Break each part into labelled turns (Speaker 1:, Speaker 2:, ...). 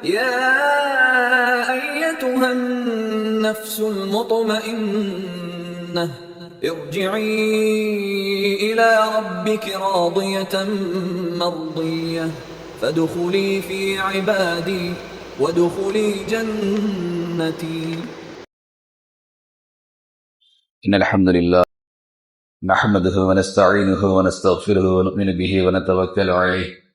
Speaker 1: يا أيتها النفس المطمئنة ارجعي إلى ربك راضية مرضية فادخلي في عبادي وادخلي جنتي.
Speaker 2: إن الحمد لله نحمده ونستعينه ونستغفره ونؤمن به ونتوكل عليه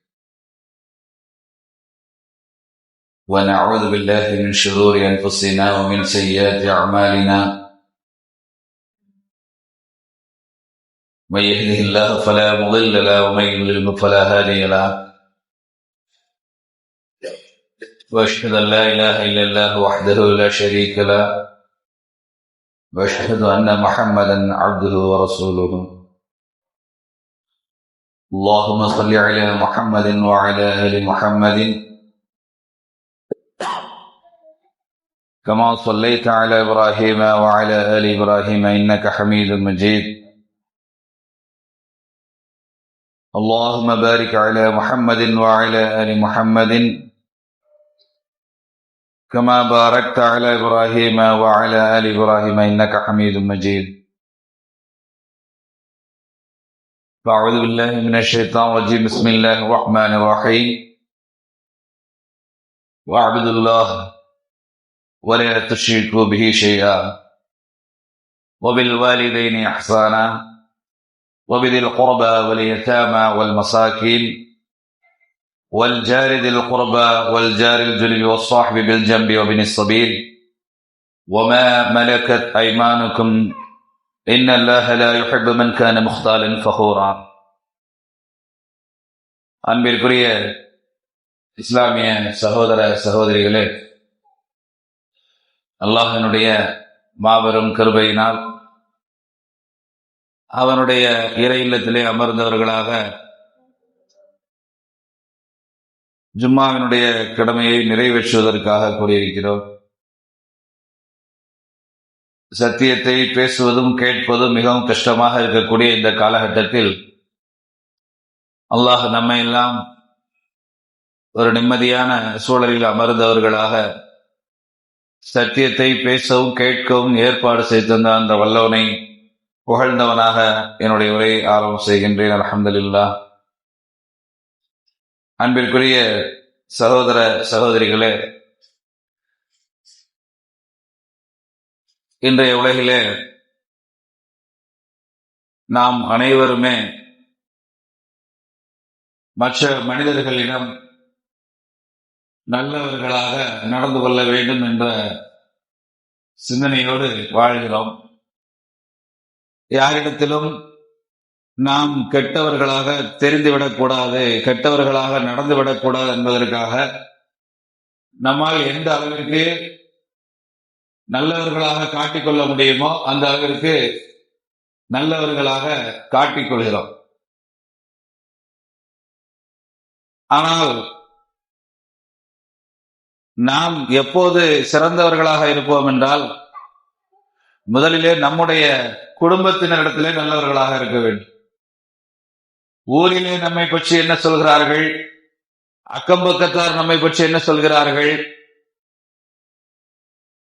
Speaker 2: ونعوذ بالله من شرور أنفسنا ومن سيئات أعمالنا من يهده الله فلا مضل له ومن يضلل فلا هادي له وأشهد أن لا إله إلا الله وحده لا شريك له وأشهد أن محمدا عبده ورسوله. اللهم صل على محمد وعلى آل محمد كما صليت على إبراهيم وعلى آل إبراهيم إنك حميد مجيد. اللهم بارك على محمد وعلى آل محمد كما باركت على إبراهيم وعلى آل إبراهيم إنك حميد مجيد. فأعوذ بالله من الشيطان الرجيم. بسم الله الرحمن الرحيم. واعبدوا الله ولا تشركوا به شيئا وبالوالدين إحسانا وبذي القربى واليتامى والمساكين والجار ذي القربى والجار الجنب والصاحب بالجنب وابن السبيل وما ملكت أيمانكم إن الله لا يحب من كان مختالا فخورا. அன்பிற்குரிய இஸ்லாமிய சகோதர சகோதரிகளே, அல்லாஹ்வினுடைய மாபெரும் கிருபையினால் அவனுடைய இறை இல்லத்திலே அமர்ந்தவர்களாக ஜும்மாவினுடைய கடமையை நிறைவேற்றுவதற்காக கூறியிருக்கிறோம். சத்தியத்தை பேசுவதும் கேட்பதும் மிகவும் கஷ்டமாக இருக்கக்கூடிய இந்த காலகட்டத்தில் அல்லாஹ் நம்மை எல்லாம் ஒரு நிம்மதியான சூழலில் அமர்ந்தவர்களாக சத்தியத்தை பேசவும் கேட்கவும் ஏற்பாடு செய்து தந்த அந்த வல்லவனை புகழ்ந்தவனாக என்னுடைய உரையை ஆரம்பம் செய்கின்றேன். அல்ஹம்துலில்லாஹ். அன்பிற்குரிய சகோதர சகோதரிகளே, இன்றைய உலகிலே நாம் அனைவருமே மற்ற மனிதர்களிடம் நல்லவர்களாக நடந்து கொள்ள வேண்டும் என்ற சிந்தனையோடு வாழ்கிறோம். யாரிடத்திலும் நாம் கெட்டவர்களாக தெரிந்துவிடக்கூடாது, கெட்டவர்களாக நடந்துவிடக்கூடாது என்பதற்காக நம்மால் எந்த அளவிற்கு நல்லவர்களாக காட்டிக்கொள்ள முடியுமோ அந்த அளவிற்கு நல்லவர்களாக காட்டிக்கொள்கிறோம். ஆனால் நாம் எப்போது சிறந்தவர்களாக இருப்போம் என்றால், முதலிலே நம்முடைய குடும்பத்தினரிடத்திலே நல்லவர்களாக இருக்க வேண்டும். ஊரிலே நம்மை பற்றி என்ன சொல்கிறார்கள், அக்கம்பக்கத்தார் நம்மை பற்றி என்ன சொல்கிறார்கள்,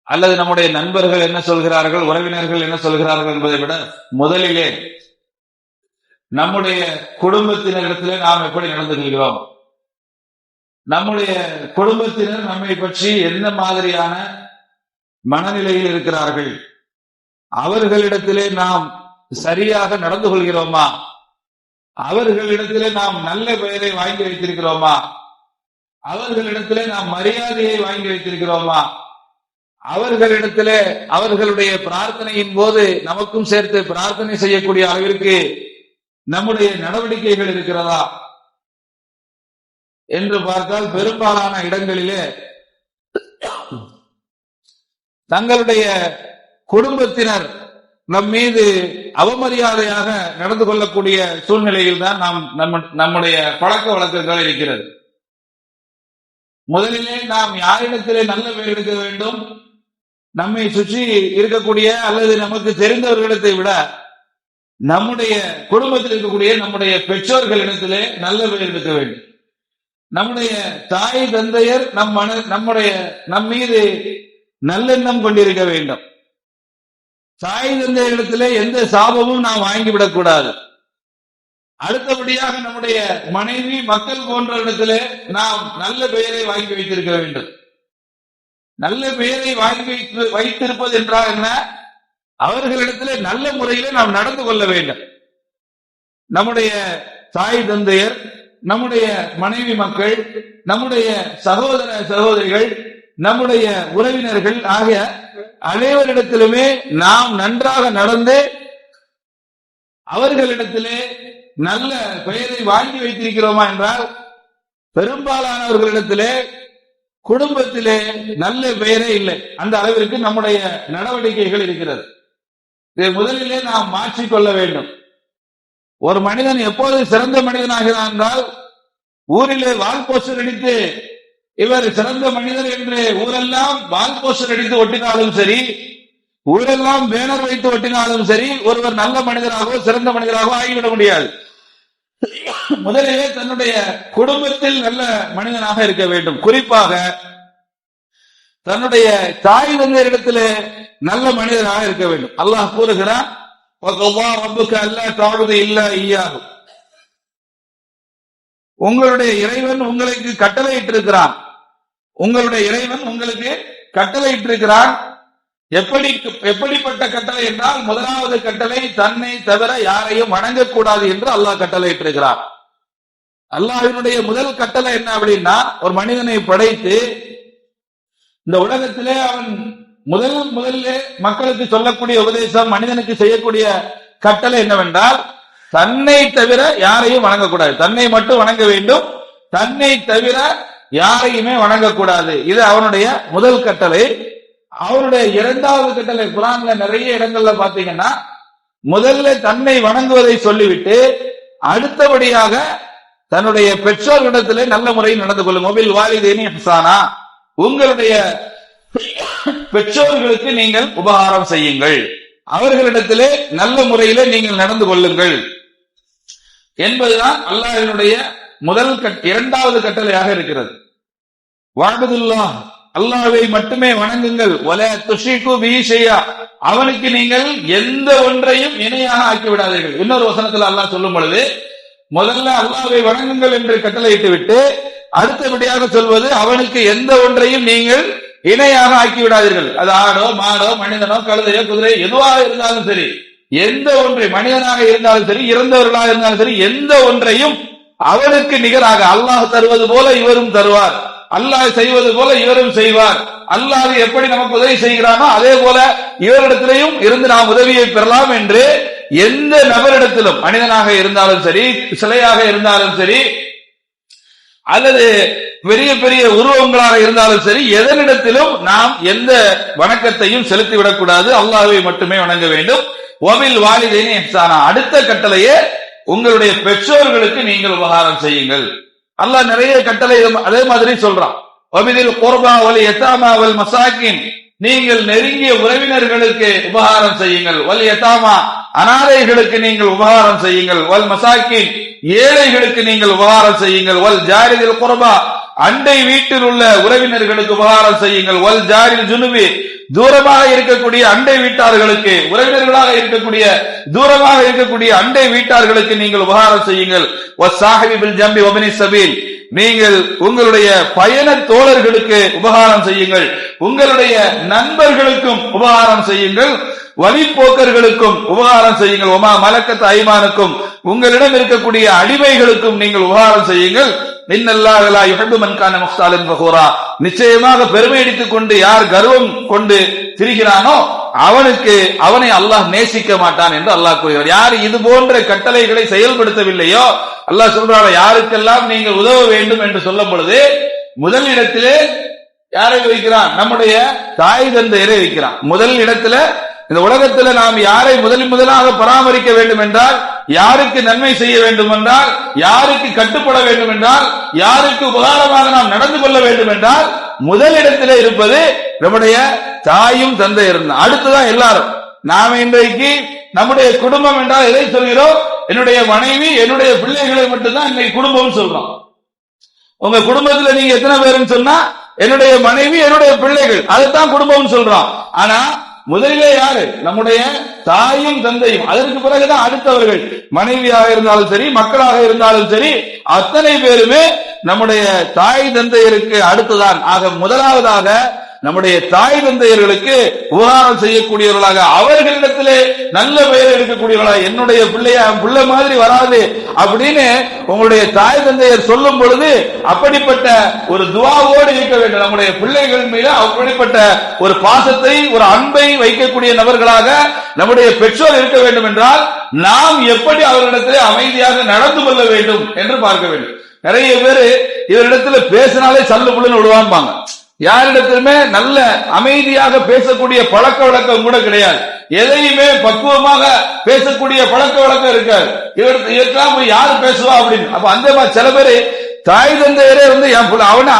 Speaker 2: அல்லது நம்முடைய நண்பர்கள் என்ன சொல்கிறார்கள், உறவினர்கள் என்ன சொல்கிறார்கள் என்பதை விட முதலிலே நம்முடைய குடும்பத்தினரிடத்திலே நாம் எப்படி நடந்து கொள்கிறோம், நம்முடைய குடும்பத்தினர் நம்மை பற்றி என்ன மாதிரியான மனநிலையில் இருக்கிறார்கள், அவர்களிடத்திலே நாம் சரியாக நடந்து கொள்கிறோமா, அவர்களிடத்திலே நாம் நல்ல பெயரை வாங்கி வைத்திருக்கிறோமா, அவர்களிடத்திலே நாம் மரியாதையை வாங்கி வைத்திருக்கிறோமா, அவர்களிடத்திலே அவர்களுடைய பிரார்த்தனையின் போது நமக்கும் சேர்த்து பிரார்த்தனை செய்யக்கூடிய அளவிற்கு நம்முடைய நடவடிக்கைகள் இருக்கிறதா என்று பார்த்தால், பெரும்பாலான இடங்களிலே தங்களுடைய குடும்பத்தினர் நம் மீது அவமரியாதையாக நடந்து கொள்ளக்கூடிய சூழ்நிலையில் தான் நம்முடைய பழக்க வழக்கங்கள் இருக்கிறது. முதலிலே நாம் யாரிடத்திலே நல்ல பெயர் எடுக்க வேண்டும், நம்மை சுற்றி இருக்கக்கூடிய அல்லது நமக்கு தெரிந்தவர்களிடத்தை விட நம்முடைய குடும்பத்தில் இருக்கக்கூடிய நம்முடைய பெற்றோர்களிடத்திலே நல்ல பெயர் எடுக்க வேண்டும். நம்முடைய தாய் தந்தையர் நம் மீது நல்லெண்ணம் கொண்டிருக்க வேண்டும். தாய் தந்தையரிடத்திலே எந்த சாபமும் நாம் வாங்கிவிடக் கூடாது. அடுத்தபடியாக நம்முடைய மனைவி மக்கள் போன்ற இடத்திலே நாம் நல்ல பெயரை வாங்கி வைத்திருக்க வேண்டும். நல்ல பெயரை வாங்கி வைத்திருப்பது என்றால் என்ன? அவர்களிடத்திலே நல்ல முறையிலே நாம் நடந்து கொள்ள வேண்டும். நம்முடைய தாய் தந்தையர், நம்முடைய மனைவி மக்கள், நம்முடைய சகோதர சகோதரிகள், நம்முடைய உறவினர்கள் ஆகிய அனைவரிடத்திலுமே நாம் நன்றாக நடந்து அவர்களிடத்திலே நல்ல பெயரை வாங்கி வைத்திருக்கிறோமா என்றால், பெரும்பாலானவர்களிடத்திலே குடும்பத்திலே நல்ல பெயரே இல்லை. அந்த அளவிற்கு நம்முடைய நடவடிக்கைகள் இருக்கிறது. இதை முதலிலே நாம் மாற்றிக்கொள்ள வேண்டும். ஒரு மனிதன் எப்போது சிறந்த மனிதனாகிறான் என்றால், ஊரிலே வால் போஸ்டர் அடித்து இவர் சிறந்த மனிதர் என்று ஊரெல்லாம் வால் போஸ்டர் அடித்து ஒட்டினாலும் சரி, ஊரெல்லாம் பேனர் வைத்து ஒட்டினாலும் சரி, ஒருவர் நல்ல மனிதராகவோ சிறந்த மனிதராகவோ ஆகிவிட முடியாது. முதலிலே தன்னுடைய குடும்பத்தில் நல்ல மனிதனாக இருக்க வேண்டும். குறிப்பாக தன்னுடைய தாய் தந்தையரிடத்திலே நல்ல மனிதனாக இருக்க வேண்டும். அல்லாஹ் கூறுகிறான், உங்களுடைய இறைவன் உங்களுக்கு கட்டளையிட்டிருக்கிறான். உங்களுடைய இறைவன் உங்களுக்கு கட்டளையிட்டிருக்கிறான். எப்படிப்பட்ட கட்டளை என்றால், முதலாவது கட்டளை தன்னை தவிர யாரையும் வணங்கக்கூடாது என்று அல்லாஹ் கட்டளையிட்டிருக்கிறார். அல்லாஹ்வினுடைய முதல் கட்டளை என்ன அப்படின்னா, ஒரு மனிதனை படைத்து இந்த உலகத்திலே அவன் முதல்ல மக்களுக்கு சொல்லக்கூடிய உபதேசம், மனிதனுக்கு செய்யக்கூடிய கட்டளை என்னவென்றால், தன்னை தவிர யாரையும் வணங்கக்கூடாது. தன்னை மட்டும் வணங்க வேண்டும், தன்னை தவிர யாரையுமே வணங்கக்கூடாது. இது அவனுடைய முதல் கட்டளை. அவருடைய இரண்டாவது கட்டளை குர்ஆன்ல நிறைய இடங்கள்ல பாத்தீங்கன்னா, முதல்ல தன்னை வணங்குவதை சொல்லிவிட்டு அடுத்தபடியாக தன்னுடைய பெற்றோர்களிடத்திலே நல்ல முறையில் நடந்து கொள்ளும். மொபில் வாலிதைனி இஹ்சானா, உங்களுடைய பெற்றோர்களுக்கு நீங்கள் உபகாரம் செய்யுங்கள், அவர்களிடத்திலே நல்ல முறையிலே நீங்கள் நடந்து கொள்ளுங்கள் என்பதுதான் அல்லாஹ்வினுடைய இரண்டாவது கட்டளையாக இருக்கிறது. வஅபுதுல்லாஹ், அல்லாஹ்வை மட்டுமே வணங்குங்கள். வலா துஷ்ரிகு பிஹி ஷைஆ, அவனுக்கு நீங்கள் எந்த ஒன்றையும் இணையாக ஆக்கி விடாதீர்கள். இன்னொரு வசனத்தில் அல்லாஹ் சொல்லும் பொழுது, முதல்ல அல்லாஹ்வை வணங்குங்கள் என்று கட்டளையிட்டு விட்டு அடுத்தபடியாக சொல்வது, அவனுக்கு எந்த ஒன்றையும் நீங்கள் இணையாக ஆக்கி விடாதீர்கள். அது ஆடோ மாடோ மனிதனோ கழுதையோ குதிரை எதுவாக இருந்தாலும் சரி, எந்த ஒன்றை, மனிதனாக இருந்தாலும் சரி இறந்தவர்களாக இருந்தாலும் சரி, எந்த ஒன்றையும் அவனுக்கு நிகராக அல்லாஹ் தருவது போல இவரும் தருவார், அல்லாஹ் செய்வது போல இவரும் செய்வார். அல்லாஹ் எப்படி நமக்கு உதவி செய்கிறானோ அதே போல இவரிடத்திலையும் இருந்து நாம் உதவியை பெறலாம் என்று எந்த நபரிடத்திலும், மனிதனாக இருந்தாலும் சரி, சிலையாக இருந்தாலும் சரி, அல்லது பெரிய பெரிய உருவங்களாக இருந்தாலும் சரி, எதனிடத்திலும் நாம் எந்த வணக்கத்தையும் செலுத்திவிடக் கூடாது. அல்லாஹ்வை மட்டுமே வணங்க வேண்டும். வபில் வாலிதைனி இஹ்சானா, அடுத்த கட்டளையே உங்களுடைய பெற்றோர்களுக்கு நீங்கள் உபகாரம் செய்யுங்கள். அல்லாஹ் நிறைய கட்டளை அதே மாதிரி சொல்றான். வபிதில் குர்பா வல் யதாமா வல் மசாகின், நீங்கள் நெருங்கிய உறவினர்களுக்கு உபகாரம் செய்யுங்கள். வல் யதாமா, அனாதைகளுக்கு நீங்கள் உபகாரம் செய்யுங்கள். வல் மசாகின், ஏழைகளுக்கு நீங்கள் உபகாரம் செய்யுங்கள். வல் ஜாரில் குர்பா, அண்டை வீட்டில் உள்ள உறவினர்களுக்கு உபகாரம் செய்யுங்கள். வல் ஜாரில் ஜுனுபி, தூரமாக இருக்கக்கூடிய அண்டை வீட்டார்களுக்கு, உறவினர்களாக இருக்கக்கூடிய தூரமாக இருக்கக்கூடிய அண்டை வீட்டார்களுக்கு நீங்கள் உபகாரம் செய்யுங்கள். வஸ்ஸாஹிபி பில் ஜம்பி வபினி ஸபீல், நீங்கள் உங்களுடைய பயண தோழர்களுக்கு உபகாரம் செய்யுங்கள். உங்களுடைய நண்பர்களுக்கும் உபகாரம் செய்யுங்கள். வழிப்போக்கர்களுக்கும் உபகாரம் செய்யுங்கள். ஒமா மலக்கத் ஐமானுக்கும், உங்களிடம் இருக்கக்கூடிய அடிமைகளுக்கும் நீங்கள் உபகாரம் செய்யுங்கள். இன்னல்லாஹ லா யுஹிப்பு மன் கான முக்தாலன் ஃபகூரா, நிச்சயமாக பெருமை அடித்துக் கொண்டு யார் கர்வம் கொண்டு திரிகிறானோ அவனை அல்லாஹ் நேசிக்க மாட்டான் என்று அல்லாஹ் கூறுகிறார். யார் இது போன்ற கட்டளைகளை செயல்படுத்தவில்லையோ, அல்லாஹ் சொல்றாங்க, யாருக்கெல்லாம் நீங்கள் உதவ வேண்டும் என்று சொல்லும் பொழுது முதல் இடத்திலே யாரை வைக்கிறான்? நம்முடைய தாய் தந்தையரை வைக்கிறான். முதல் இடத்துல இந்த உலகத்துல நாம் யாரை முதலாக பராமரிக்க வேண்டும் என்றால், யாருக்கு நன்மை செய்ய வேண்டும் என்றால், யாருக்கு கட்டுப்பட வேண்டும் என்றால், யாருக்கு உபகாரமாக நாம் நடந்து கொள்ள வேண்டும் என்றால், முதலிடத்திலே இருப்பது நம்முடைய தாயும் தந்தையரும். அடுத்துதான் எல்லாரும். நாம இன்றைக்கு நம்முடைய குடும்பம் என்றால் எதை சொல்கிறோம்? என்னுடைய மனைவி, என்னுடைய பிள்ளைகளை மட்டும்தான் இன்னைக்கு குடும்பம் சொல்றோம். உங்க குடும்பத்துல நீங்க எத்தனை பேருன்னு சொன்னா என்னுடைய மனைவி என்னுடைய பிள்ளைகள், அதைத்தான் குடும்பம் சொல்றோம். ஆனா முதலிலே யாரு? நம்முடைய தாயும் தந்தையும். அதற்கு பிறகுதான் அடுத்தவர்கள், மனைவியாக இருந்தாலும் சரி, மக்களாக இருந்தாலும் சரி, அத்தனை பேருமே நம்முடைய தாய் தந்தையருக்கு அடுத்துதான். ஆக முதலாவதாக நம்முடைய தாய் தந்தையர்களுக்கு உபகாரம் செய்யக்கூடியவர்களாக, அவர்களிடத்திலே நல்ல பெயர் எடுக்கக்கூடியவர்களாக, என்னுடைய பிள்ளைய பிள்ளை மாதிரி வராது அப்படின்னு உங்களுடைய தாய் தந்தையர் சொல்லும் பொழுது அப்படிப்பட்ட ஒரு துஆவோடு இருக்க வேண்டும். நம்முடைய பிள்ளைகள் மீது அப்படிப்பட்ட ஒரு பாசத்தை, ஒரு அன்பை வைக்கக்கூடிய நபர்களாக நம்முடைய பெற்றோர் இருக்க வேண்டும் என்றால் நாம் எப்படி அவர்களிடத்திலே அமைதியாக நடந்து கொள்ள வேண்டும் என்று பார்க்க வேண்டும். நிறைய பேரு இவரிடத்துல பேசினாலே சல்லு புள்ளுன்னு விடுவான்பாங்க. யாரிடத்திலுமே நல்ல அமைதியாக பேசக்கூடிய பழக்க வழக்கம் கூட கிடையாது. எதையுமே பக்குவமாக பேசக்கூடிய பழக்க வழக்கம் இருக்காது. இதற்கெல்லாம் போய் யாரு பேசுவா அப்படின்னு. அப்ப அந்த மாதிரி சில பேரு தாய் தந்தையரே வந்து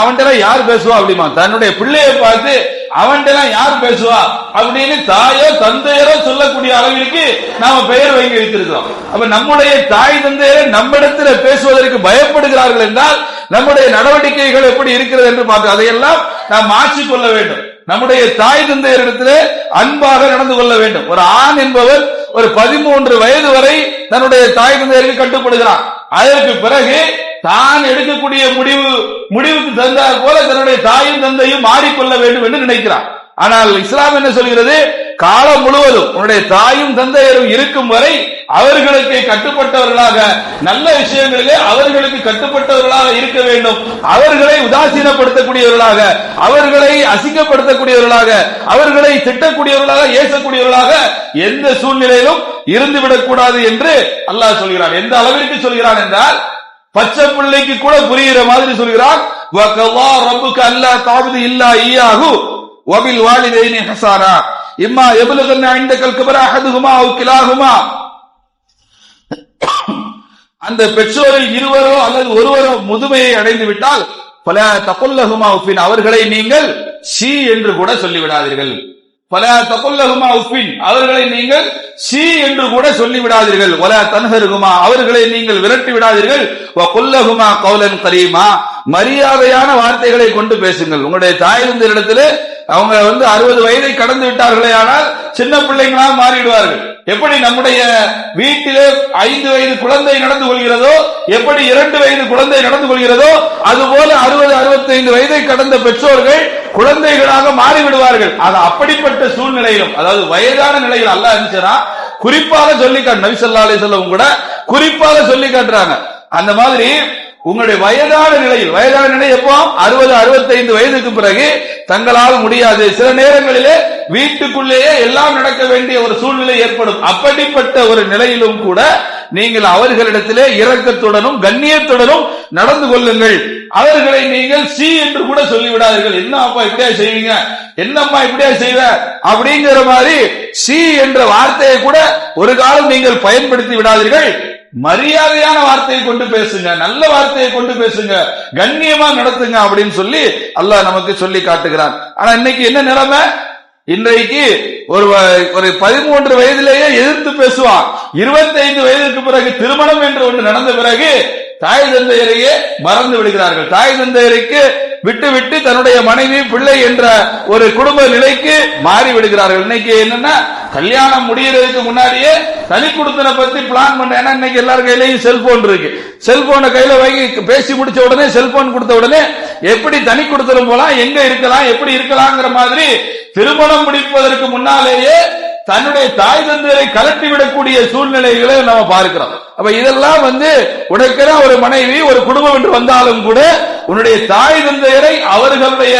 Speaker 2: அவன்கிட்ட யார் பேசுவா அப்படிமா, தன்னுடைய பிள்ளையை பார்த்து அவன்கிட்ட யார் பேசுவா அப்படின்னு தாயோ தந்தையரோ சொல்லக்கூடிய அளவிற்கு நாம பெயர் வாங்கி வைத்திருக்கிறோம். அப்ப நம்முடைய தாய் தந்தையரே நம்மிடத்தில் பேசுவதற்கு பயப்படுகிறார்கள் என்றால் நம்முடைய நடவடிக்கைகள் எப்படி இருக்கிறது என்று பார்த்து அதையெல்லாம் நாம் மாற்றிக்கொள்ள வேண்டும். நம்முடைய தாய் தந்தையரிடத்திலே அன்பாக நடந்து கொள்ள வேண்டும். ஒரு ஆண் என்பவர் ஒரு 13 வயது வரை தன்னுடைய தாய் தந்தையருக்கு கட்டுப்படுகிறான். அதற்கு பிறகு தான் எடுக்கக்கூடிய முடிவுக்கு தந்தார் போல தன்னுடைய தாயும் தந்தையும் மாறிக்கொள்ள வேண்டும் என்று நினைக்கிறான். ஆனால் இஸ்லாம் என்ன சொல்கிறது? காலம் முழுவதும் உன்னுடைய தாயும் தந்தையரும் இருக்கும் வரை அவர்களுக்கு கட்டுப்பட்டவர்களாக, நல்ல விஷயங்களிலே அவர்களுக்கு கட்டுப்பட்டவர்களாக இருக்க வேண்டும். அவர்களை உதாசீனப்படுத்தக்கூடியவர்களாக, அவர்களை அசிங்கப்படுத்தக்கூடியவர்களாக, அவர்களை திட்டக்கூடியவர்களாக, ஏசக்கூடியவர்களாக எந்த சூழ்நிலையிலும் இருந்துவிடக் கூடாது என்று அல்லாஹ் சொல்கிறான். எந்த அளவிற்கு சொல்கிறான் என்றால் பச்சை பிள்ளைக்கு கூட புரிகிற மாதிரி சொல்கிறான். வகல்லா ரப்புக அல்லா தஅபுது இல்லா இய்யாஹு வபில் வாலிதைனி ஹஸனா இம்மா யப்லுகன்ன இன்தகல் கிபர அஹதுஹுமா அவ் கிலாஹுமா. அந்த பெற்றோரில் இருவரோ அல்லது ஒருவரோ முதுமையை அடைந்து விட்டால் ஃபலா தகுல்லஹுமா உஃபின், அவர்களை நீங்கள் ஷீ என்று கூட சொல்லிவிடாதீர்கள். ஃபலா தகுல்லஹுமா உஃபின், அவர்களை நீங்கள் ஷீ என்று கூட சொல்லிவிடாதீர்கள். வலா தன்ஹருஹுமா, அவர்களை நீங்கள் விரட்டி விடாதீர்கள். வகுல்லஹுமா கௌலன் கரீமா, மரியாதையான வார்த்தைகளை கொண்டு பேசுங்கள். உங்களுடைய தாய் தந்தையரிடத்திலே அவங்க 60 வயதை கடந்து விட்டார்களே ஆனால் சின்ன பிள்ளைங்களா மாறிடுவார்கள். எப்படி நம்முடைய வீட்டிலே 5 வயது குழந்தை நடந்து கொள்கிறதோ, எப்படி 2 வயது குழந்தை நடந்து கொள்கிறதோ, அதுபோல 60-65 வயதை கடந்த பெற்றோர்கள் குழந்தைகளாக மாறிவிடுவார்கள். அது அப்படிப்பட்ட சூழ்நிலையிலும், அதாவது வயதான நிலையில் அல்லாஹ் இருந்துச்சுன்னா குறிப்பாக சொல்லி காட்டு, நபி ஸல்லல்லாஹு அலைஹி வஸல்லம் கூட குறிப்பாக சொல்லி காட்டுறாங்க. அந்த மாதிரி உங்களுடைய வயதான நிலை எப்போ? 60-65 வயதுக்கு பிறகு தங்களால் முடியாது. சில நேரங்களிலே வீட்டுக்குள்ளேயே எல்லாம் நடக்க வேண்டிய ஒரு சூழ்நிலை ஏற்படும். அப்படிப்பட்ட ஒரு நிலையிலும் கூட நீங்கள் அவர்களிடத்திலே இரக்கத்துடனும் கண்ணியத்துடனும் நடந்து கொள்ளுங்கள். அவர்களை நீங்கள் சி என்று கூட சொல்லிவிடாதீர்கள். என்ன அப்பா இப்படியா செய்வீங்க, என்னம்மா இப்படியா செய்வ அப்படிங்கிற மாதிரி சி என்ற வார்த்தையை கூட ஒரு காலம் நீங்கள் பயன்படுத்தி விடாதீர்கள். மரியாதையான வார்த்தையை கொண்டு பேசுங்க, நல்ல வார்த்தையை கொண்டு பேசுங்க, கண்ணியமா நடத்துங்க அப்படின்னு சொல்லி அல்லாஹ் நமக்கு சொல்லி காட்டுகிறான். ஆனா இன்னைக்கு என்ன நிலைமை? இன்றைக்கு ஒரு 13 வயதிலேயே எதிர்த்து பேசுவான். 25 வயதுக்கு பிறகு திருமணம் என்று ஒன்று நடந்த பிறகு தாய் தந்தையரையே மறந்து விடுகிறார்கள். தாய் தந்தையருக்கு விட்டு தன்னுடைய மனைவி பிள்ளை என்ற ஒரு குடும்ப நிலைக்கு மாறி விடுகிறார்கள். இன்னைக்கு என்னன்னா, கல்யாணம் முடியறதுக்கு முன்னாடியே தனி குடுத்தனை பத்தி பிளான் பண்ண. ஏன்னா இன்னைக்கு எல்லார் கையிலையும் செல்போன் இருக்கு. செல்போனை கையில வாங்கி பேசி முடிச்ச உடனே, செல்போன் கொடுத்த உடனே எப்படி தனி குடுத்தனம் போலாம், எங்க இருக்கலாம், எப்படி இருக்கலாங்கிற மாதிரி திருமணம் முடிப்பதற்கு முன்னாலேயே தன்னுடைய தாய் தந்தையரை கலட்டிவிடக்கூடிய சூழ்நிலைகளை நம்ம பார்க்கிறோம். அப்ப இதெல்லாம் உனக்கென ஒரு மனைவி, ஒரு குடும்பம் என்று வந்தாலும் கூட உன்னுடைய தாய் தந்தையரை அவர்களுடைய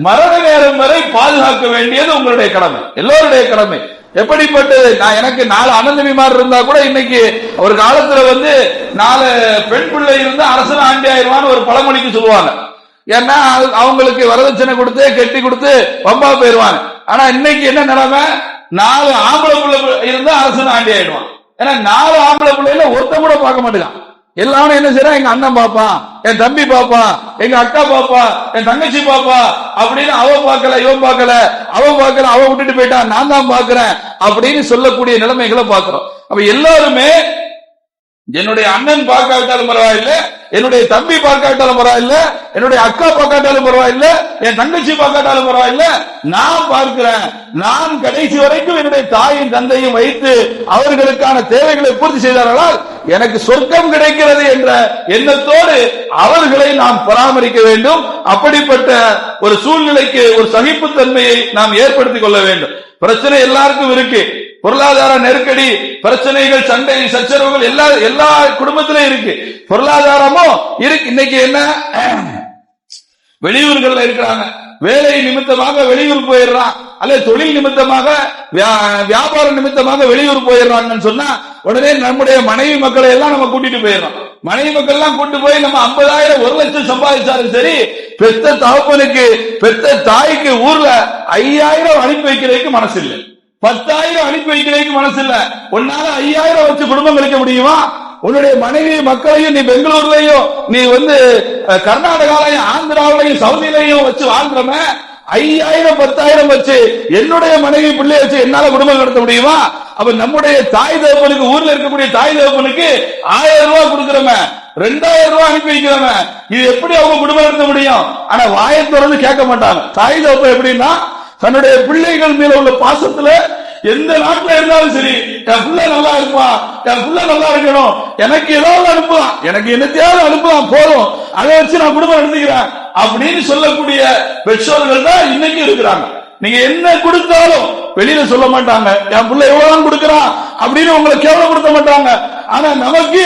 Speaker 2: மரண நேரம் வரை பாதுகாக்க வேண்டியது உங்களுடைய கடமை, எல்லோருடைய கடமை. எப்படிப்பட்டது? நான் எனக்கு 4 அனந்தமிமார் இருந்தா கூட இன்னைக்கு ஒரு காலத்துல 4 பெண் பிள்ளை இருந்தா அரசன் ஆண்டி ஆயிடுவான்னு ஒரு பழமொழிக்கு சொல்லுவாங்க. ஏன்னா அவங்களுக்கு வரதட்சணை கொடுத்து கெட்டி கொடுத்து வம்பா போயிருவாங்க. ஆனா இன்னைக்கு என்ன நிலைமை? 4 ஆம்பளை பிள்ளை இருந்தா அரசன் ஆண்டி ஆயிடுவான். ஏன்னா 4 ஆம்பளை பிள்ளைல ஒருத்த கூட பார்க்க மாட்டேங்கான். எல்லாரும் என்ன செய்யறான்? எங்க அண்ணன் பாப்பா, என் தம்பி பாப்பா, எங்க அக்கா பாப்பா, என் தங்கச்சி பாப்பா அப்படின்னு அவ பார்க்கல, இவன் பார்க்கல, அவன் பார்க்கல, அவன் விட்டுட்டு போயிட்டான், நான் தான் பாக்குறேன் அப்படின்னு சொல்லக்கூடிய நிலைமைகளை பாக்குறோம். அப்ப எல்லாருமே என்னுடைய அண்ணன் பார்க்காவிட்டாலும் பரவாயில்ல, என்னுடைய தம்பி பார்க்காவிட்டாலும் பரவாயில்ல, என்னுடைய அக்கா பார்க்காட்டாலும் பரவாயில்ல, என் தங்கச்சி பார்க்காட்டாலும் பரவாயில்ல, நான் பார்க்கிறேன். நான் கடைசி வரைக்கும் என்னுடைய தாயும் தந்தையும் வைத்து அவர்களுக்கான தேவைகளை பூர்த்தி செய்தார்களால் எனக்கு சொர்க்கம் கிடைக்கிறது என்ற எண்ணத்தோடு அவர்களை நாம் பராமரிக்க வேண்டும். அப்படிப்பட்ட ஒரு சூழ்நிலைக்கு ஒரு சகிப்புத்தன்மையை நாம் ஏற்படுத்திக் கொள்ள வேண்டும். பிரச்சனை எல்லாருக்கும் இருக்கு. பொருளாதார நெருக்கடி, பிரச்சனைகள், சண்டை சச்சரவுகள் எல்லா குடும்பத்திலும் இருக்கு. பொருளாதாரமும் இருக்கு. இன்னைக்கு என்ன, வெளியூர்கள்ல இருக்கிறாங்க, வேலை நிமித்தமாக வெளியூர் போயிடுறான், அல்ல தொழில் நிமித்தமாக வியாபார நிமித்தமாக வெளியூர் போயிடுறாங்கன்னு சொன்னா உடனே நம்முடைய மனைவி மக்களை எல்லாம் நம்ம கூட்டிட்டு போயிடுறோம். மனைவி மக்கள் எல்லாம் கூட்டு போய் நம்ம 50,000 1 லட்சம் சம்பாதிச்சாலும் சரி, பெத்த தகப்பனுக்கு பெத்த தாய்க்கு ஊர்ல 5,000 அனுப்பி வைக்கிறதுக்கு மனசு இல்லை, 10,000 அனுப்பி வைக்கிறதுக்கு மனசு இல்ல. உன்னால 5,000 வச்சு குடும்பம் கழிக்க முடியுமா? உன்னுடைய மனைவி மக்களையும் நீ பெங்களூர்லயும், நீ கர்நாடகாலையும், ஆந்திராவிலையும், சவுதியிலையும் வச்சு வாழ்றம 5,000 10,000 வச்சு என்னுடைய மனைவி பிள்ளை வச்சு என்னால குடும்பம் நடத்த முடியுமா? அப்ப நம்முடைய தாய் தகப்பனுக்கு, ஊர்ல இருக்கக்கூடிய தாய் தகப்பனுக்கு 1,000 ரூபாய் கொடுக்கிறோமே, 2,000 ரூபாய் அனுப்பி வைக்கிறோம். இது எப்படி அவங்க குடும்பம் நடத்த முடியும்? ஆனா வாயை திறந்து கேட்க மாட்டாங்க. தாய் தகப்பன் எப்படின்னா, தன்னுடைய பிள்ளைகள் மேல உள்ள பாசத்துல எந்த நாட்டுல இருந்தாலும் சரி, என் பிள்ளை நல்லா இருப்பா, என் பிள்ளை நல்லா இருக்கணும், எனக்கு ஏதாவது அனுப்பலாம், எனக்கு என்னத்தையாவது அனுப்பலாம், போதும், அதை வச்சு நான் குடும்பம் நடந்துக்கிறேன் அப்படின்னு சொல்லக்கூடிய பெற்றோர்கள் தான் இன்னைக்கு இருக்கிறாங்க. நீங்க என்ன கொடுத்தாலும் வெளியில சொல்ல மாட்டாங்க, என் பிள்ளை எவ்வளவு கொடுக்கிறான் அப்படின்னு உங்களை கேவலப்படுத்த மாட்டாங்க. ஆனா நமக்கு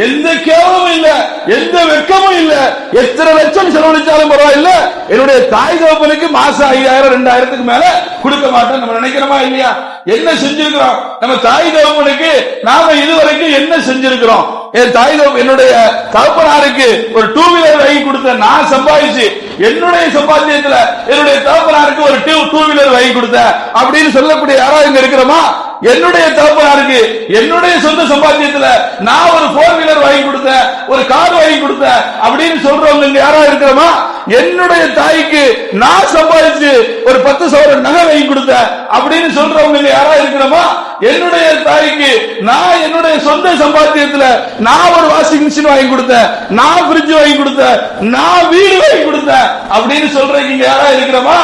Speaker 2: எந்த கேவலமும் இல்ல, எந்த வெட்கமும் இல்ல. எத்தனை லட்சம் செலவழிச்சாலும் பரவாயில்ல, என்னுடைய தாய் தகப்பனுக்கு மாசம் 5,000 2,000க்கு மேல கொடுக்க மாட்டேன் நம்ம நினைக்கிறோமா இல்லையா? என்ன செஞ்சிருக்கிறோம்? நம்ம தாய் தகப்பனுக்கு நாம இதுவரைக்கும் என்ன செஞ்சிருக்கிறோம்? என் தாய் என்னுடைய தகப்பனாருக்கு ஒரு 2 வீலர் வாங்கி கொடுத்த நான் சம்பாதிச்சு, என்னுடைய சம்பாத்தியத்துல என்னுடைய தகப்பனாருக்கு ஒரு 2 வீலர் வாங்கி கொடுத்த அப்படின்னு சொல்லக்கூடிய யாராவது இங்க இருக்கிறோமா? என்னுடைய தகப்பனாருக்கு என்னுடைய சொந்த சம்பாத்தியத்துல நான் ஒரு 4 வீலர் வாங்கி கொடுத்தேன், ஒரு கார் வாங்கி கொடுத்தேன் அப்படின்னு சொல்றவங்க இங்க யாரா இருக்கிறோமா? என்னுடைய தாய்க்கு நான் சம்பாதிச்சு ஒரு 10 சவரன் நகை வாங்கி கொடுத்தேன் அப்படின்னு சொல்றவங்க இங்க யாரா இருக்கிறோமா? என்னுடைய தாய்க்கு நான் என்னுடைய சொந்த சம்பாத்தியத்துல நான் ஒரு வாஷிங் மிஷின் வாங்கி கொடுத்தேன், நான் ஃப்ரிட்ஜ் வாங்கி கொடுத்தேன், நான் வீடு வாங்கி கொடுத்தேன் அப்படின்னு சொல்றீங்க இங்க யாரா இருக்கிறோமா?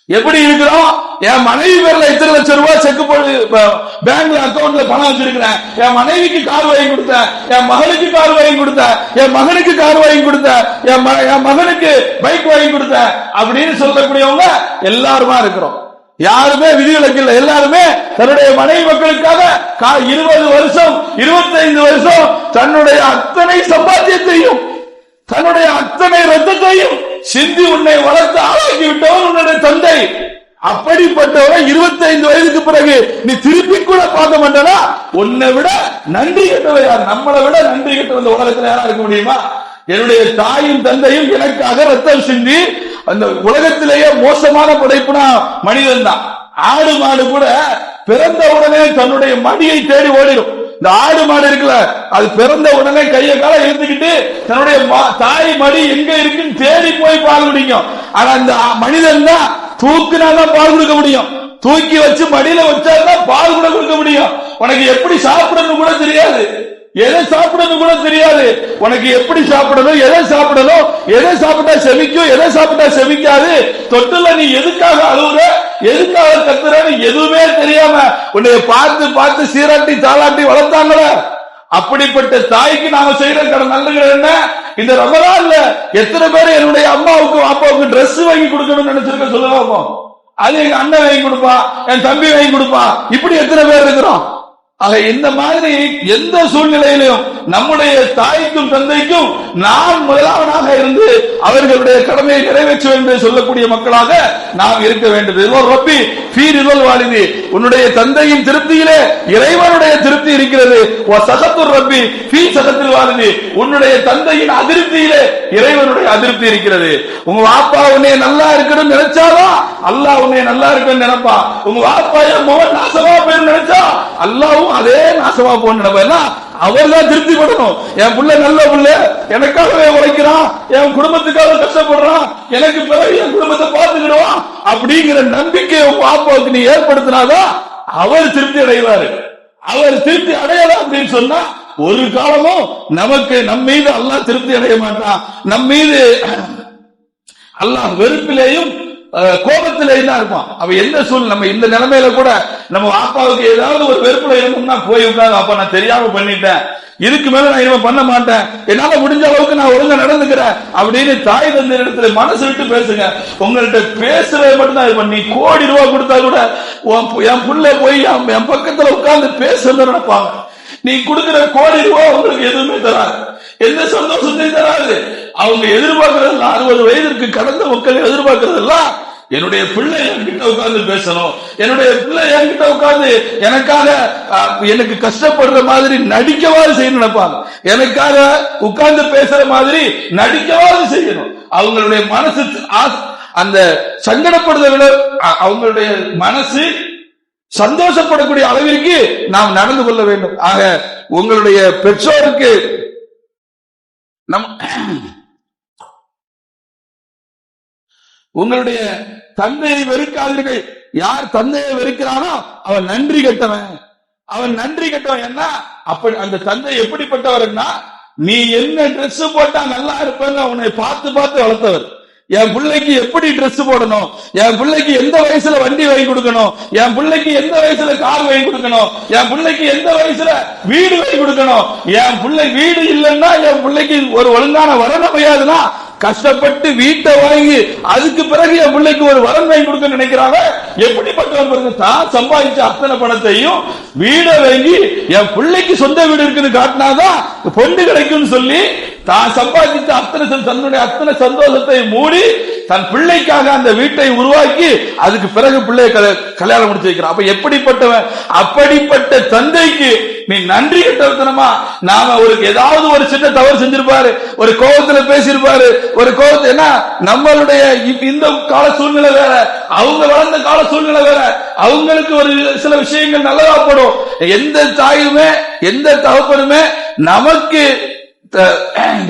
Speaker 2: எப்படி இருக்கிறோம்? என் மனைவி பேர்ல இத்தனை லட்சம் ரூபாய் செக் போட்டு பேங்க்ல அக்கௌண்ட்ல பணம் வச்சிருக்கிறேன், என் மனைவிக்கு கார் வாங்கி கொடுத்தேன், என் மகளுக்கு கார் வாங்கி கொடுத்தேன், என் மகனுக்கு கார் வாங்கி கொடுத்தேன், என் மகனுக்கு பைக் வாங்கி கொடுத்தேன் அப்படின்னு சொல்லக்கூடியவங்க எல்லாருமா இருக்கிறோம். யாருமே விதிவிலக்கு இல்லை. எல்லாருமே தன்னுடைய மனைவி மக்களுக்காக 20 வருஷம் 25 வருஷம் தன்னுடைய அத்தனை சம்பாத்தியத்தையும் தன்னுடைய அத்தனை ரத்தத்தையும் சிந்தி உன்னை வளர்த்து ஆளாக்கி விட்டவன் உன்னுடைய தந்தை. அப்படிப்பட்டவரை 25 வயதுக்கு பிறகு நீ திருப்பி கூட பார்க்க மாட்டேனா? உன்னை விட நன்றி கெட்டவர் யார்? நம்மளை விட நன்றி கெட்டவர் இந்த உலகத்தில் யாரா இருக்க முடியுமா? என்னுடைய தாயும் தந்தையும் எனக்காக ரத்தம் சிந்தி, அந்த உலகத்திலேயே மோசமான படைப்புனா மனிதன் தான். ஆடு மாடு கூட பிறந்த உடனே தன்னுடைய மடியை தேடி ஓடிடும். இந்த ஆடு மாடு இருக்குல்ல, அது பிறந்த உடனே கைய கால எழுந்துக்கிட்டு தன்னுடைய தாய் மடி எங்க இருக்குன்னு தேடி போய் பால் குடிக்கும். ஆனா இந்த மனிதன் தான் தூக்குனாதான் பால் கொடுக்க முடியும், தூக்கி வச்சு மடியில வச்சாதான் பால் கூட கொடுக்க முடியும். உனக்கு எப்படி சாப்பிடணும் கூட தெரியாது, எதை சாப்பிடணும் கூட தெரியாது. உனக்கு எப்படி சாப்பிடணும், எதை சாப்பிடணும், எதை சாப்பிட்டா செமிக்கும், எதை சாப்பிட்டா செமிக்காது, தொட்டுல நீ எதுக்காக அழுகுற, எதுக்காக கத்துறன்னு எதுவுமே தெரியாம உன்னை பார்த்து பார்த்து சீராட்டி தாளாட்டி வளர்த்தாங்கள. அப்படிப்பட்ட தாய்க்கு நாம செய்யற நல்லது என்ன? இந்த ரமலான்ல எத்தனை பேர் என்னுடைய அம்மாவுக்கு அப்பாவுக்கு டிரெஸ் வாங்கி கொடுக்கணும்னு நினைச்சிருக்க சொல்லுவாங்க. அது எங்க அண்ணன் வாங்கி கொடுப்பான், என் தம்பி வாங்கி கொடுப்பான், இப்படி எத்தனை பேர் இருக்கிறோம். ஆக இந்த மாதிரி எந்த சூழ்நிலையிலும் நம்முடைய தாய்க்கும் தந்தைக்கும் நாம் முதலாவதாக இருந்து அவர்களுடைய கடமையை நிறைவேற்ற வேண்டும் சொல்லக்கூடிய மக்களாக நாம் இருக்க வேண்டும். ரப்பி ஃபீரில் வாலிதி, உன்னுடைய தந்தையின் திருப்தியிலே இறைவனுடைய திருப்தி இருக்கிறது. சகத்துர் ரப்பி ஃபீ சகத்தில் வாலிதி, உன்னுடைய தந்தையின் அதிருப்தியிலே இறைவனுடைய அதிருப்தி இருக்கிறது. உங்க வாப்பா உன்னை நல்லா இருக்கணும்னு நினைச்சாலும் அல்லாஹ் உன்னை நல்லா இருக்கணும்னு நினைப்பா. உங்க வாப்பா என் மகன் நாசமா போய் நினைச்சா அல்லாஹ் அதே நாசமா போன்னு நினைப்பா. அவர் தான் திருப்தி படணும். என் பிள்ளை நல்ல பிள்ளை, எனக்காகவே உழைக்கிறான், என் குடும்பத்துக்காக கஷ்டப்படுறான், எனக்கு பிறகு என் குடும்பத்தை பார்த்துக்கிடுவான் அப்படிங்கிற நம்பிக்கை உங்க பாப்பாவுக்கு நீ ஏற்படுத்தினாதான் அவர் திருப்தி அடைவாரு. அவர் திருப்தி அடையல அப்படின்னு சொன்னா ஒரு காலமும் நமக்கு நம் மீது அல்லாஹ் திருப்தி அடைய மாட்டான். நம் மீது அல்லாஹ் வெறுப்பிலேயும் கோபத்திலேயும் தான் இருப்பான். அவ எந்த சூழல் நம்ம இந்த நிலைமையில கூட நம்ம அப்பாவுக்கு ஏதாவது ஒரு வெறுப்புல இருந்தோம்னா போய் உட்காந்து, அப்பா நான் தெரியாம பண்ணிட்டேன், இதுக்கு மேல நான் இனிமே பண்ண மாட்டேன், என்னால முடிஞ்ச அளவுக்கு நான் ஒழுங்கா நடந்துக்கிறேன் அப்படின்னு தாய் தந்தை இடத்துல மனசு விட்டு பேசுங்க. உங்கள்கிட்ட பேசுறது மட்டும் தான் இருப்பேன். நீ கோடி ரூபாய் கொடுத்தா கூட என் புள்ள போய் என் பக்கத்துல உட்கார்ந்து பேசுறது நினைப்பாங்க. நீ கொடுக்கிற கோடி ரூபாய் உங்களுக்கு எதுவுமே தராது, எந்த சந்தோஷத்தையும் தராது. அவங்க எதிர்பார்க்கறதெல்லாம் 60 வயதிற்கு கடந்த மக்கள் எதிர்பார்க்கறதெல்லாம் என்னுடைய பிள்ளை என்கிட்ட உட்கார்ந்து பேசணும், என்னுடைய பிள்ளை என்கிட்ட உட்கார்ந்து எனக்காக எனக்கு கஷ்டப்படுற மாதிரி நடிக்கவாது செய்யணும் நினைப்பாங்க. எனக்காக உட்கார்ந்து பேசுற மாதிரி நடிக்கவாது செய்யணும். அவங்களுடைய மனசு அந்த சங்கடப்படுறதை விட அவங்களுடைய மனசு சந்தோஷப்படக்கூடிய அளவிற்கு நாம் நடந்து கொள்ள வேண்டும். ஆக உங்களுடைய பெற்றோருக்கு உங்களுடைய தந்தையை வெறுக்காதீர்கள். யார் தந்தையை வெறுக்கிறானோ அவன் நன்றி கெட்டவன், அவன் நன்றி கெட்டவன். என்ன அப்படி அந்த தந்தை எப்படிப்பட்டவர்னா, நீ என்ன ட்ரெஸ் போட்டா நல்லா இருப்பேன்னு அவனை பார்த்து பார்த்து வளர்த்தவர். என் பிள்ளைக்கு எப்படி ட்ரெஸ் போடணும், என் பிள்ளைக்கு எந்த வயசுல வண்டி வாங்கி கொடுக்கணும், என் பிள்ளைக்கு எந்த வயசுல கார் வாங்கி கொடுக்கணும், என் பிள்ளைக்கு எந்த வயசுல வீடு வாங்கி கொடுக்கணும். என் பிள்ளை வீடு இல்லைன்னா என் பிள்ளைக்கு ஒரு ஒழுங்கான வரன் அமையாதுன்னா கஷ்டப்பட்டு வீட்டை வாங்கி அதுக்கு பிறகு என் பிள்ளைக்கு ஒரு வரன் வாங்கி கொடுக்க நினைக்கிறாங்க. எப்படிப்பட்டவன் பாருங்க, தான் சம்பாதிச்ச அத்தனை பணத்தையும் வீடை வாங்கி என் பிள்ளைக்கு சொந்த வீடு இருக்குன்னு காட்டினாதான் பொண்ணு கிடைக்கும் சொல்லி தான் சம்பாதித்த தன்னுடைய அத்தனை சந்தோஷத்தை மூடி தன் பிள்ளைக்காக அந்த வீட்டை உருவாக்கி அதுக்கு பிறகு பிள்ளையை கல்யாணம் முடிச்சு வைக்கிறான். அப்ப எப்படிப்பட்டவன்? அப்படிப்பட்ட தந்தைக்கு நீ நன்றி கட்டத்தனமா நாம ஒரு ஏதாவது ஒரு சின்ன தவறு செஞ்சிருப்பாரு, ஒரு கோபத்துல பேசியிருப்பாரு, ஒரு கோபத்தை என்ன நம்மளுடைய இந்த கால சூழ்நிலை வேற, அவங்க வளர்ந்த கால சூழ்நிலை வேற, அவங்களுக்கு ஒரு சில விஷயங்கள் நல்லதா போடும். எந்த தாயுமே எந்த தகப்பனுமே நமக்கு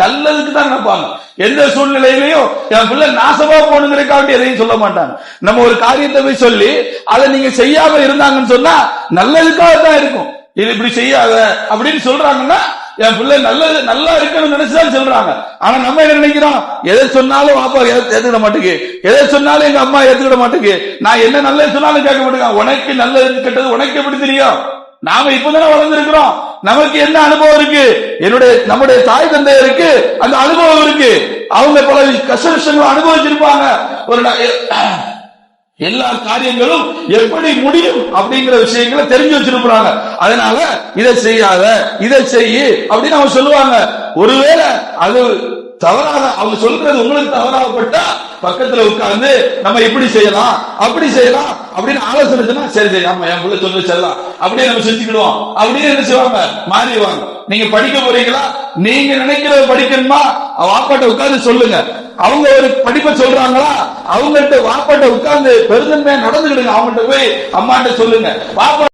Speaker 2: நல்லதுக்கு தான் நினைப்பாங்க. எந்த சூழ்நிலையிலையும் என் பிள்ளை நாசமா போனுங்கிறக்காண்டி எதையும் சொல்ல மாட்டாங்க. நம்ம ஒரு காரியத்தை போய் சொல்லி அதை நீங்க செய்யாம இருந்தாங்கன்னு சொன்னா நல்லதுக்காக தான் இருக்கும். இது இப்படி செய்யாத அப்படின்னு சொல்றாங்கன்னா என் பிள்ளை நல்லது நல்லா இருக்கணும்னு நினைச்சுதான் சொல்றாங்க. ஆனா நம்ம என்ன நினைக்கிறோம், எதை சொன்னாலும் அப்பா ஏத்துக்கிட மாட்டேங்க, எதை சொன்னாலும் எங்க அம்மா ஏத்துக்கிட மாட்டேங்க, நான் என்ன நல்லது சொன்னாலும் கேட்க மாட்டேங்க. உனக்கு நல்லது கெட்டது உனக்கு எப்படி தெரியும்? நாம இப்பதானே வளர்ந்துருக்கிறோம், நமக்கு என்ன அனுபவம் இருக்கு? நம்முடைய தாய் தந்தையருக்கு அந்த அனுபவம் இருக்கு. அவங்க பல கஷ்ட விஷயங்களை அனுபவிச்சிருப்பாங்க. ஒரு எல்லா காரியங்களும் எப்படி முடியும் அப்படிங்கிற விஷயங்களை தெரிஞ்சு வச்சிருப்பாங்க. அதனால இதை செய்யாத இதை செய்ய அப்படின்னு அவங்க சொல்லுவாங்க. ஒருவேளை அது தவறாக அவங்க சொல்றது உங்களுக்கு தவறாகப்பட்டா பக்கத்துல உட்கார்ந்து நம்ம இப்படி செய்யலாம் அப்படி செய்யலாம் அப்படின்னு ஆலோசனை சொன்னா சரி சரி ஆமா என் பிள்ளை சொல்லி செல்லலாம் அப்படியே நம்ம செஞ்சுக்கிடுவோம் அப்படின்னு என்ன செய்வாங்க, மாறிடுவாங்க. நீங்க படிக்க போறீங்களா, நீங்க நினைக்கிறத படிக்கணுமா, வாப்பாட்ட உட்கார்ந்து சொல்லுங்க. அவங்க ஒரு படிப்பை சொல்றாங்களா, அவங்கள்ட்ட வாப்பாட்ட உட்கார்ந்து பெருந்தன்மையா நடந்துக்கிடுங்க. அவங்கள்ட்ட போய் அம்மாட்ட சொல்லுங்க. வாப்பா